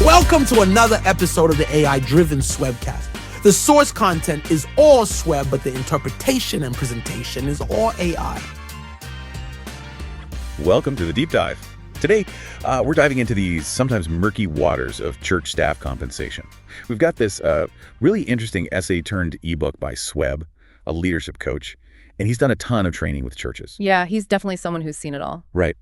Welcome to another episode of the AI-driven Swebbcast. The source content is all Swebb, but the interpretation and presentation is all AI. Welcome to the Deep Dive. Today, we're diving into the sometimes murky waters of church staff compensation. We've got this really interesting essay-turned-ebook by Swebb, a leadership coach, and he's done a ton of training with churches. Yeah, he's definitely someone who's seen it all. Right.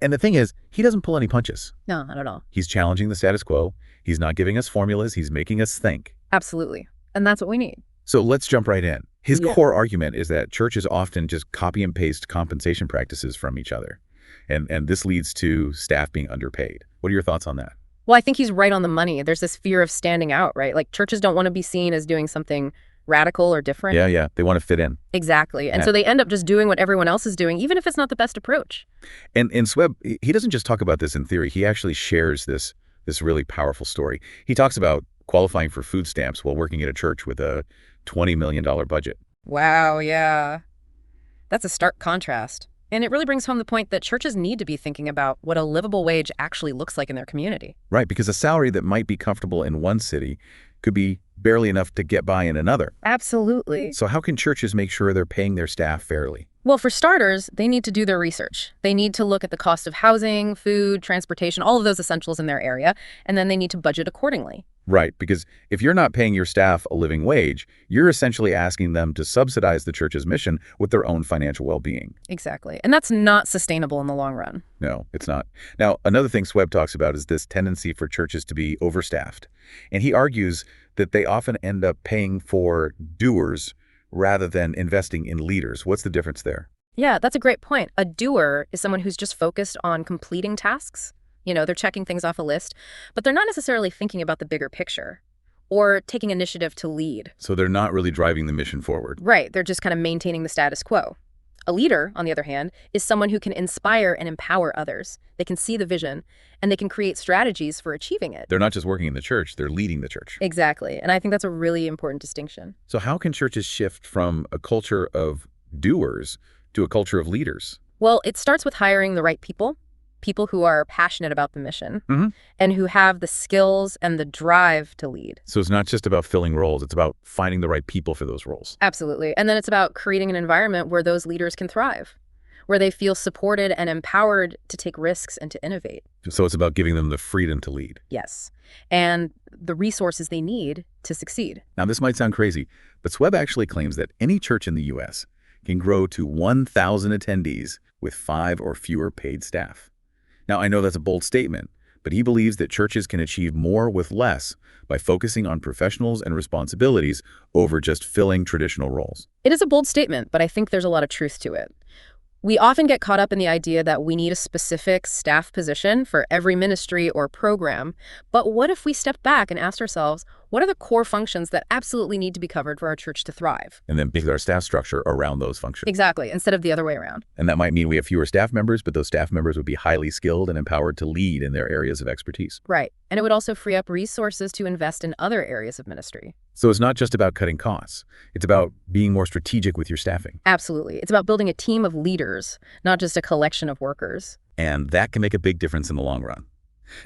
And the thing is, he doesn't pull any punches. No, not at all. He's challenging the status quo. He's not giving us formulas. He's making us think. Absolutely. And that's what we need. So let's jump right in. His core argument is that churches often just copy and paste compensation practices from each other. And this leads to staff being underpaid. What are your thoughts on that? Well, I think he's right on the money. There's this fear of standing out, right? Like churches don't want to be seen as doing something radical or different. Yeah. They want to fit in. Exactly. And so they end up just doing what everyone else is doing, even if it's not the best approach. And Swebb, he doesn't just talk about this in theory. He actually shares this really powerful story. He talks about qualifying for food stamps while working at a church with a $20 million budget. Wow, yeah. That's a stark contrast. And it really brings home the point that churches need to be thinking about what a livable wage actually looks like in their community. Right, because a salary that might be comfortable in one city could be barely enough to get by in another. Absolutely. So how can churches make sure they're paying their staff fairly? Well, for starters, they need to do their research. They need to look at the cost of housing, food, transportation, all of those essentials in their area, and then they need to budget accordingly. Right, because if you're not paying your staff a living wage, you're essentially asking them to subsidize the church's mission with their own financial well-being. Exactly. And that's not sustainable in the long run. No, it's not. Now, another thing Swebb talks about is this tendency for churches to be overstaffed. And he argues that they often end up paying for doers rather than investing in leaders. What's the difference there? Yeah, that's a great point. A doer is someone who's just focused on completing tasks. You know, they're checking things off a list, but they're not necessarily thinking about the bigger picture or taking initiative to lead. So they're not really driving the mission forward. Right. They're just kind of maintaining the status quo. A leader, on the other hand, is someone who can inspire and empower others. They can see the vision, and they can create strategies for achieving it. They're not just working in the church, they're leading the church. Exactly. And I think that's a really important distinction. So how can churches shift from a culture of doers to a culture of leaders? Well, it starts with hiring the right people who are passionate about the mission and who have the skills and the drive to lead. So it's not just about filling roles, it's about finding the right people for those roles. Absolutely. And then it's about creating an environment where those leaders can thrive, where they feel supported and empowered to take risks and to innovate. So it's about giving them the freedom to lead. Yes. And the resources they need to succeed. Now, this might sound crazy, but Swebb actually claims that any church in the U.S. can grow to 1,000 attendees with 5 or fewer paid staff. Now, I know that's a bold statement, but he believes that churches can achieve more with less by focusing on professionals and responsibilities over just filling traditional roles. It is a bold statement, but I think there's a lot of truth to it. We often get caught up in the idea that we need a specific staff position for every ministry or program. But what if we stepped back and asked ourselves, what are the core functions that absolutely need to be covered for our church to thrive? And then build our staff structure around those functions. Exactly, instead of the other way around. And that might mean we have fewer staff members, but those staff members would be highly skilled and empowered to lead in their areas of expertise. Right. And it would also free up resources to invest in other areas of ministry. So it's not just about cutting costs. It's about being more strategic with your staffing. Absolutely. It's about building a team of leaders, not just a collection of workers. And that can make a big difference in the long run.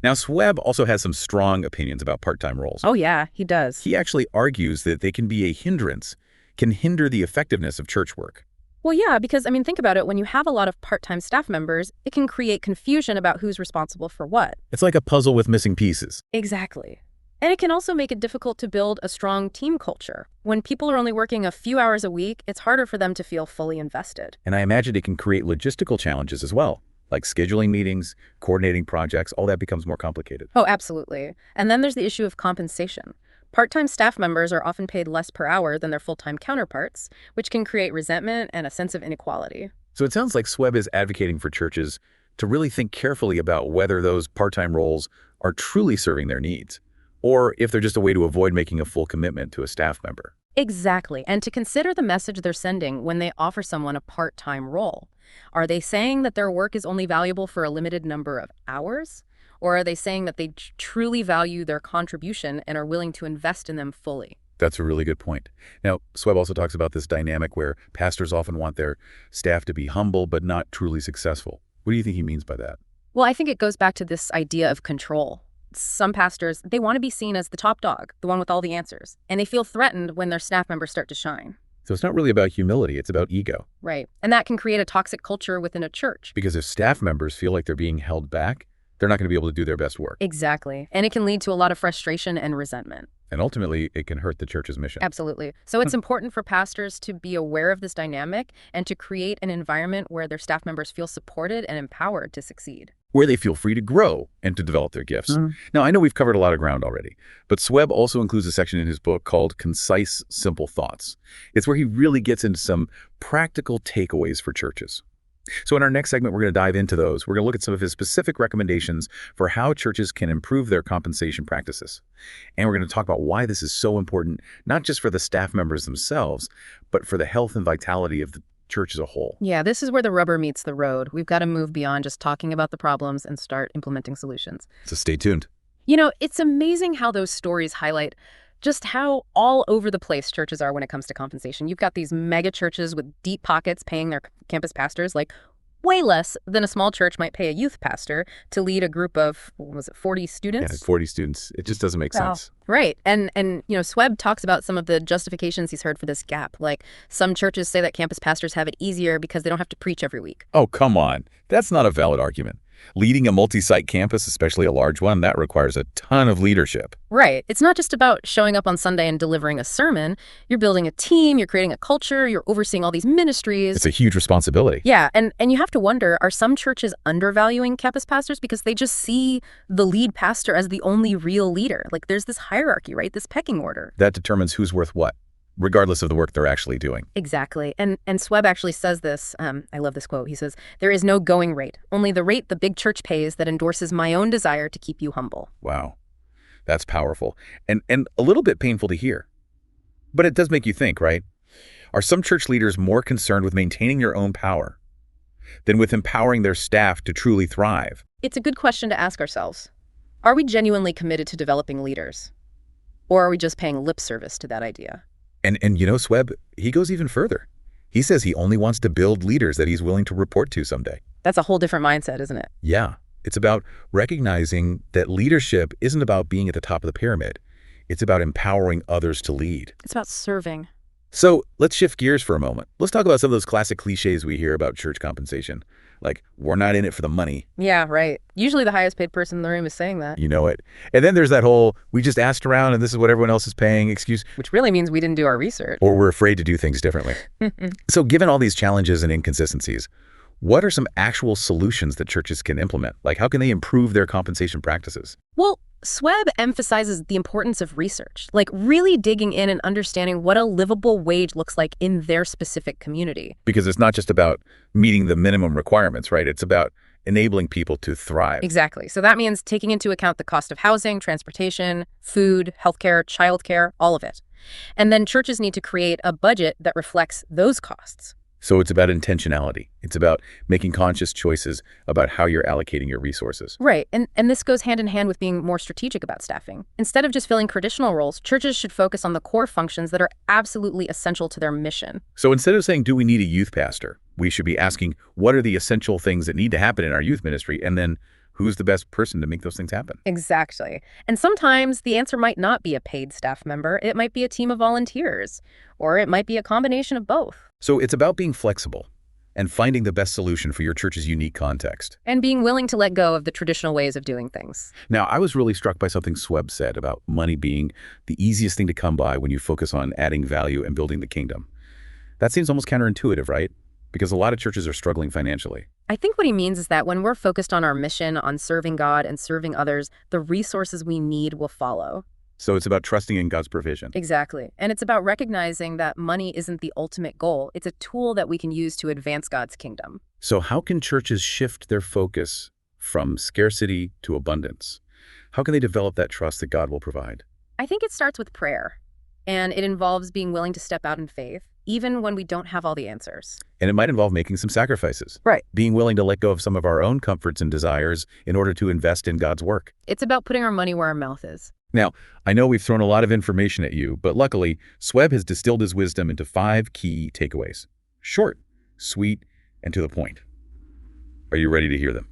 Now, Swebb also has some strong opinions about part-time roles. Oh, yeah, he does. He actually argues that they can be a hindrance, can hinder the effectiveness of church work. Well, yeah, because, think about it. When you have a lot of part-time staff members, it can create confusion about who's responsible for what. It's like a puzzle with missing pieces. Exactly. And it can also make it difficult to build a strong team culture. When people are only working a few hours a week, it's harder for them to feel fully invested. And I imagine it can create logistical challenges as well, like scheduling meetings, coordinating projects, all that becomes more complicated. Oh, absolutely. And then there's the issue of compensation. Part-time staff members are often paid less per hour than their full-time counterparts, which can create resentment and a sense of inequality. So it sounds like Swebb is advocating for churches to really think carefully about whether those part-time roles are truly serving their needs, or if they're just a way to avoid making a full commitment to a staff member. Exactly. And to consider the message they're sending when they offer someone a part-time role. Are they saying that their work is only valuable for a limited number of hours? Or are they saying that they truly value their contribution and are willing to invest in them fully? That's a really good point. Now, Swebb also talks about this dynamic where pastors often want their staff to be humble but not truly successful. What do you think he means by that? Well, I think it goes back to this idea of control. some pastors, they want to be seen as the top dog, the one with all the answers, and they feel threatened when their staff members start to shine. So it's not really about humility, it's about ego. Right. And that can create a toxic culture within a church. Because if staff members feel like they're being held back, they're not going to be able to do their best work. Exactly. And it can lead to a lot of frustration and resentment. And ultimately, it can hurt the church's mission. Absolutely. So it's important for pastors to be aware of this dynamic and to create an environment where their staff members feel supported and empowered to succeed. Where they feel free to grow and to develop their gifts. Now, I know we've covered a lot of ground already, but Swebb also includes a section in his book called Concise, Simple Thoughts. It's where he really gets into some practical takeaways for churches. So in our next segment, we're going to dive into those. We're going to look at some of his specific recommendations for how churches can improve their compensation practices. And we're going to talk about why this is so important, not just for the staff members themselves, but for the health and vitality of the church as a whole. Yeah, this is where the rubber meets the road. We've got to move beyond just talking about the problems and start implementing solutions. So stay tuned. You know, it's amazing how those stories highlight just how all over the place churches are when it comes to compensation. You've got these mega churches with deep pockets paying their campus pastors like way less than a small church might pay a youth pastor to lead a group of, 40 students? Yeah, 40 students. It just doesn't make sense. Right. And Swebb talks about some of the justifications he's heard for this gap. Like some churches say that campus pastors have it easier because they don't have to preach every week. Oh, come on. That's not a valid argument. Leading a multi-site campus, especially a large one, that requires a ton of leadership. Right. It's not just about showing up on Sunday and delivering a sermon. You're building a team, you're creating a culture, you're overseeing all these ministries. It's a huge responsibility. Yeah, and you have to wonder, are some churches undervaluing campus pastors because they just see the lead pastor as the only real leader? Like there's this hierarchy, right? This pecking order. That determines who's worth what, regardless of the work they're actually doing. Exactly. And Swebb actually says this. I love this quote. He says, "There is no going rate, only the rate the big church pays that endorses my own desire to keep you humble." Wow. That's powerful and a little bit painful to hear. But it does make you think, right? Are some church leaders more concerned with maintaining their own power than with empowering their staff to truly thrive? It's a good question to ask ourselves. Are we genuinely committed to developing leaders? Or are we just paying lip service to that idea? And Swebb, he goes even further. He says he only wants to build leaders that he's willing to report to someday. That's a whole different mindset, isn't it? Yeah. It's about recognizing that leadership isn't about being at the top of the pyramid. It's about empowering others to lead. It's about serving. So let's shift gears for a moment. Let's talk about some of those classic cliches we hear about church compensation. Like, we're not in it for the money. Yeah, right. Usually the highest paid person in the room is saying that. You know it. And then there's that whole, we just asked around and this is what everyone else is paying excuse. Which really means we didn't do our research. Or we're afraid to do things differently. So given all these challenges and inconsistencies, what are some actual solutions that churches can implement? Like, how can they improve their compensation practices? Well, Swebb emphasizes the importance of research, like really digging in and understanding what a livable wage looks like in their specific community. Because it's not just about meeting the minimum requirements, right? It's about enabling people to thrive. Exactly. So that means taking into account the cost of housing, transportation, food, healthcare, childcare, all of it. And then churches need to create a budget that reflects those costs. So it's about intentionality. It's about making conscious choices about how you're allocating your resources. Right. And this goes hand in hand with being more strategic about staffing. Instead of just filling traditional roles, churches should focus on the core functions that are absolutely essential to their mission. So instead of saying, do we need a youth pastor? We should be asking, what are the essential things that need to happen in our youth ministry? And then who's the best person to make those things happen? Exactly. And sometimes the answer might not be a paid staff member. It might be a team of volunteers, or it might be a combination of both. So it's about being flexible and finding the best solution for your church's unique context. And being willing to let go of the traditional ways of doing things. Now, I was really struck by something Swebb said about money being the easiest thing to come by when you focus on adding value and building the kingdom. That seems almost counterintuitive, right? Because a lot of churches are struggling financially. I think what he means is that when we're focused on our mission, on serving God and serving others, the resources we need will follow. So it's about trusting in God's provision. Exactly. And it's about recognizing that money isn't the ultimate goal. It's a tool that we can use to advance God's kingdom. So how can churches shift their focus from scarcity to abundance? How can they develop that trust that God will provide? I think it starts with prayer. And it involves being willing to step out in faith, even when we don't have all the answers. And it might involve making some sacrifices. Right. Being willing to let go of some of our own comforts and desires in order to invest in God's work. It's about putting our money where our mouth is. Now, I know we've thrown a lot of information at you, but luckily, Swebb has distilled his wisdom into 5 key takeaways. Short, sweet, and to the point. Are you ready to hear them?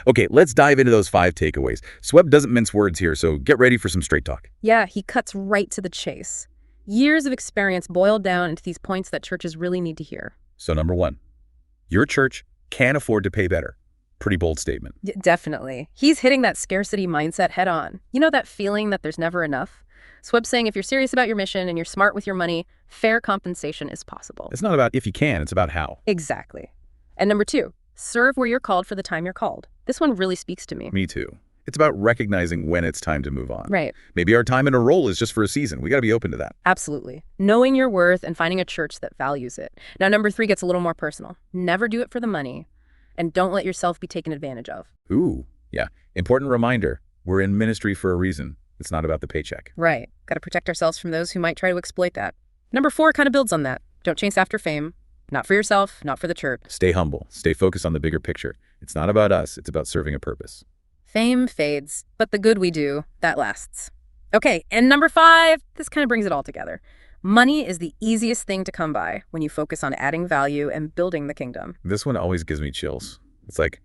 Okay, let's dive into those 5 takeaways. Swebb doesn't mince words here, so get ready for some straight talk. Yeah, he cuts right to the chase. Years of experience boiled down into these points that churches really need to hear. So number 1, your church can afford to pay better. Pretty bold statement. Definitely. He's hitting that scarcity mindset head on. You know that feeling that there's never enough? Swebb's saying if you're serious about your mission and you're smart with your money, fair compensation is possible. It's not about if you can, it's about how. Exactly. And number 2, serve where you're called for the time you're called. This one really speaks to me. Me too. It's about recognizing when it's time to move on. Right. Maybe our time in a role is just for a season. We got to be open to that. Absolutely. Knowing your worth and finding a church that values it. Now, number 3 gets a little more personal. Never do it for the money, and don't let yourself be taken advantage of. Ooh, yeah. Important reminder. We're in ministry for a reason. It's not about the paycheck. Right. Got to protect ourselves from those who might try to exploit that. Number 4 kind of builds on that. Don't chase after fame. Not for yourself, not for the church. Stay humble. Stay focused on the bigger picture. It's not about us. It's about serving a purpose. Fame fades, but the good we do, that lasts. Okay, and number 5, this kind of brings it all together. Money is the easiest thing to come by when you focus on adding value and building the kingdom. This one always gives me chills. It's like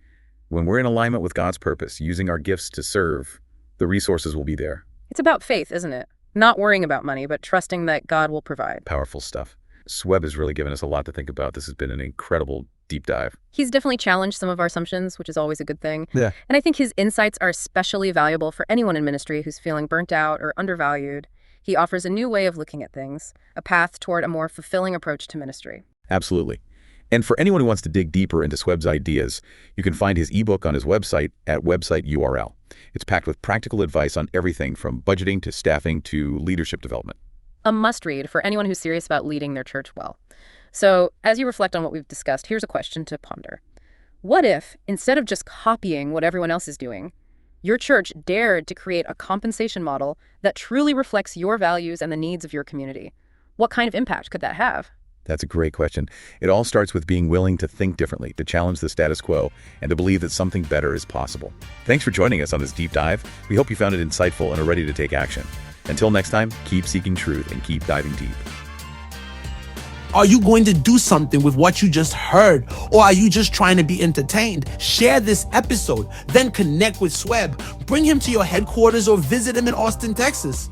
when we're in alignment with God's purpose, using our gifts to serve, the resources will be there. It's about faith, isn't it? Not worrying about money, but trusting that God will provide. Powerful stuff. Swebb has really given us a lot to think about. This has been an incredible deep dive. He's definitely challenged some of our assumptions, which is always a good thing. Yeah. And I think his insights are especially valuable for anyone in ministry who's feeling burnt out or undervalued. He offers a new way of looking at things, a path toward a more fulfilling approach to ministry. Absolutely. And for anyone who wants to dig deeper into Swebb's ideas, you can find his ebook on his website at website URL. It's packed with practical advice on everything from budgeting to staffing to leadership development. A must-read for anyone who's serious about leading their church well. So, as you reflect on what we've discussed, here's a question to ponder. What if, instead of just copying what everyone else is doing, your church dared to create a compensation model that truly reflects your values and the needs of your community? What kind of impact could that have? That's a great question. It all starts with being willing to think differently, to challenge the status quo, and to believe that something better is possible. Thanks for joining us on this deep dive. We hope you found it insightful and are ready to take action. Until next time, keep seeking truth and keep diving deep. Are you going to do something with what you just heard? Or are you just trying to be entertained? Share this episode, then connect with Swebb. Bring him to your headquarters or visit him in Austin, Texas.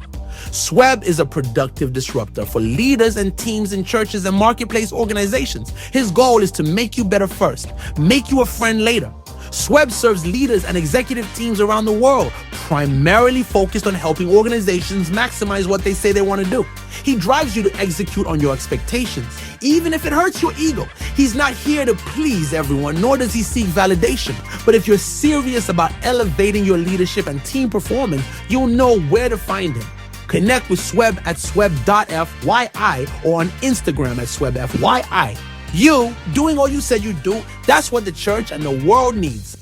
Swebb is a productive disruptor for leaders and teams in churches and marketplace organizations. His goal is to make you better first, make you a friend later. Swebb serves leaders and executive teams around the world, primarily focused on helping organizations maximize what they say they want to do. He drives you to execute on your expectations, even if it hurts your ego. He's not here to please everyone, nor does he seek validation. But if you're serious about elevating your leadership and team performance, you'll know where to find him. Connect with Swebb at swebb.fyi or on Instagram at swebbfyi. You doing all you said you'd do, that's what the church and the world needs.